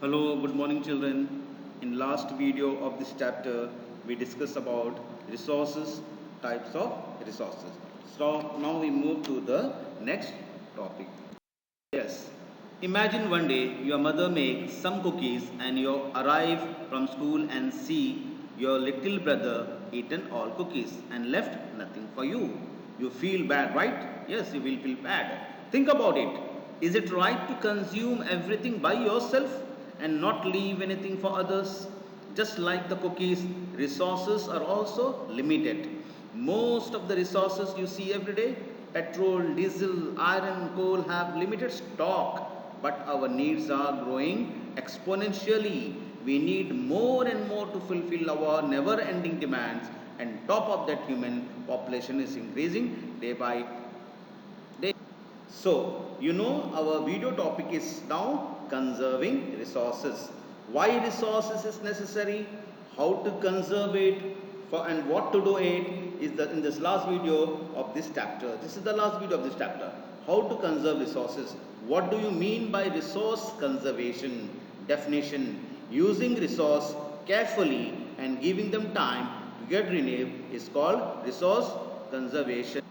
Hello, good morning children. In last video of this chapter, we discussed about resources, types of resources. So now we move to the next topic. Yes. Imagine one day your mother makes some cookies and you arrive from school and see your little brother eaten all cookies and left nothing for you. You feel bad, right? Yes, you will feel bad. Think about it. Is it right to consume everything by yourself and not leave anything for others? Just like the cookies, resources are also limited. Most of the resources you see every day, petrol, diesel, iron, coal, have limited stock, but our needs are growing exponentially. We need more and more to fulfill our never ending demands, and top of that, human population is increasing day by day. So, our video topic is now conserving resources. Why resources is necessary, how to conserve it, and what to do it is in this last video of this chapter. This is the last video of this chapter. How to conserve resources. What do you mean by resource conservation? Definition. Using resource carefully and giving them time to get renewed is called resource conservation.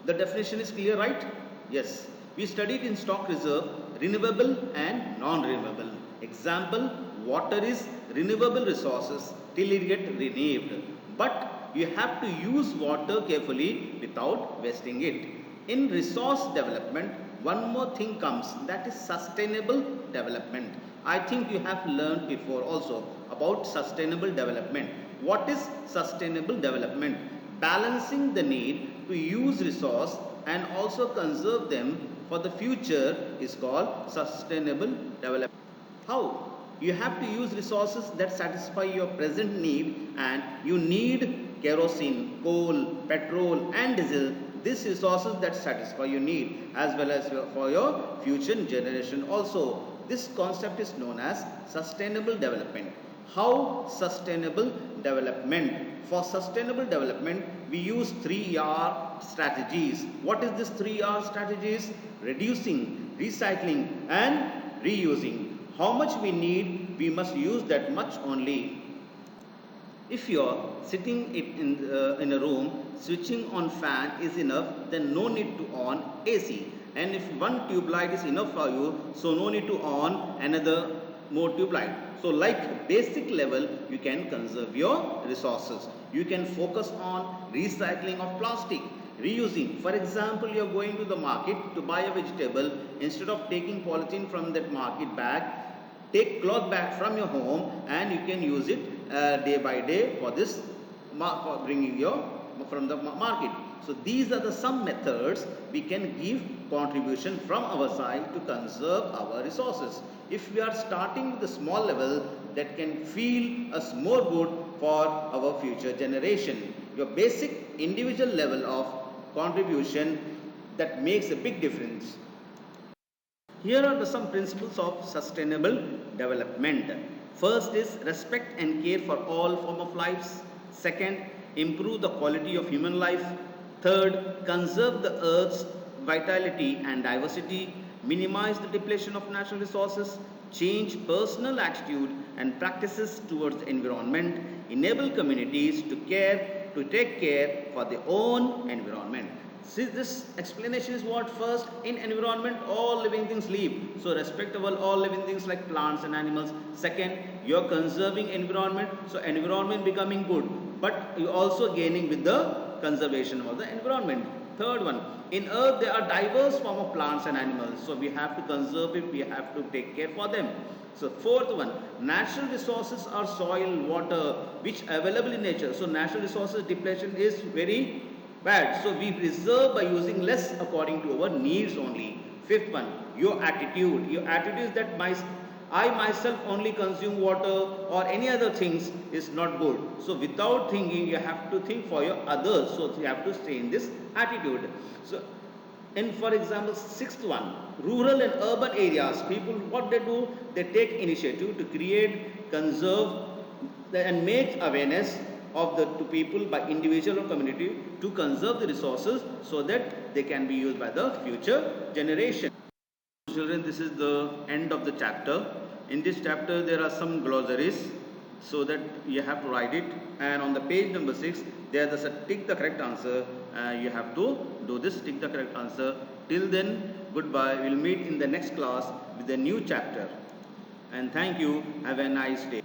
The definition is clear, right? Yes. We studied in stock reserve, renewable and non-renewable. Example, water is renewable resources till it get renewed. But you have to use water carefully without wasting it. In resource development, one more thing comes, that is sustainable development. I think you have learned before also about sustainable development. What is sustainable development? Balancing the need to use resource and also conserve them for the future is called sustainable development. How? You have to use resources that satisfy your present need, and you need kerosene, coal, petrol and diesel. These resources that satisfy your need as well as for your future generation also. This concept is known as sustainable development. How sustainable development? For sustainable development, we use 3R strategies. What is this 3R strategies? Reducing, recycling and reusing. How much we need, we must use that much only. If you are sitting in a room, switching on fan is enough, then no need to on AC. And if one tube light is enough for you, so no need to on another more tube light. So like basic level, you can conserve your resources. You can focus on recycling of plastic, reusing. For example, you are going to the market to buy a vegetable. Instead of taking polythene from that market bag, take cloth bag from your home and you can use it day by day for this, for bringing your from the market. So these are the some methods we can give contribution from our side to conserve our resources. If we are starting with the small level, that can feel us more good for our future generation. Your basic individual level of contribution that makes a big difference. Here are some principles of sustainable development. First is respect and care for all form of lives. Second, improve the quality of human life. Third, conserve the earth's vitality and diversity. Minimize the depletion of natural resources. Change personal attitude and practices towards the environment. Enable communities to take care for their own environment. See, this explanation is what? First, in environment, all living things live. So, respectable all living things like plants and animals. Second, you are conserving environment. So, environment becoming good. But you also gaining with the conservation of the environment. Third one, in earth there are diverse form of plants and animals. So, we have to conserve it. We have to take care for them. So, fourth one, natural resources are soil, water, which available in nature. So, natural resources depletion is very bad. So we preserve by using less according to our needs only. Fifth one, your attitude. Your attitude is that I myself only consume water or any other things is not good. So without thinking, you have to think for your others. So you have to stay in this attitude. So and for example, sixth one, rural and urban areas, people what they do, they take initiative to create, conserve and make awareness of the to people by individual or community to conserve the resources so that they can be used by the future generation. Children, this is the end of the chapter. In this chapter there are some glossaries, so that you have to write it, and on the page number 6 there is a tick the correct answer. You have to do this tick the correct answer. Till then, goodbye. We'll meet in the next class with a new chapter, and thank you. Have a nice day.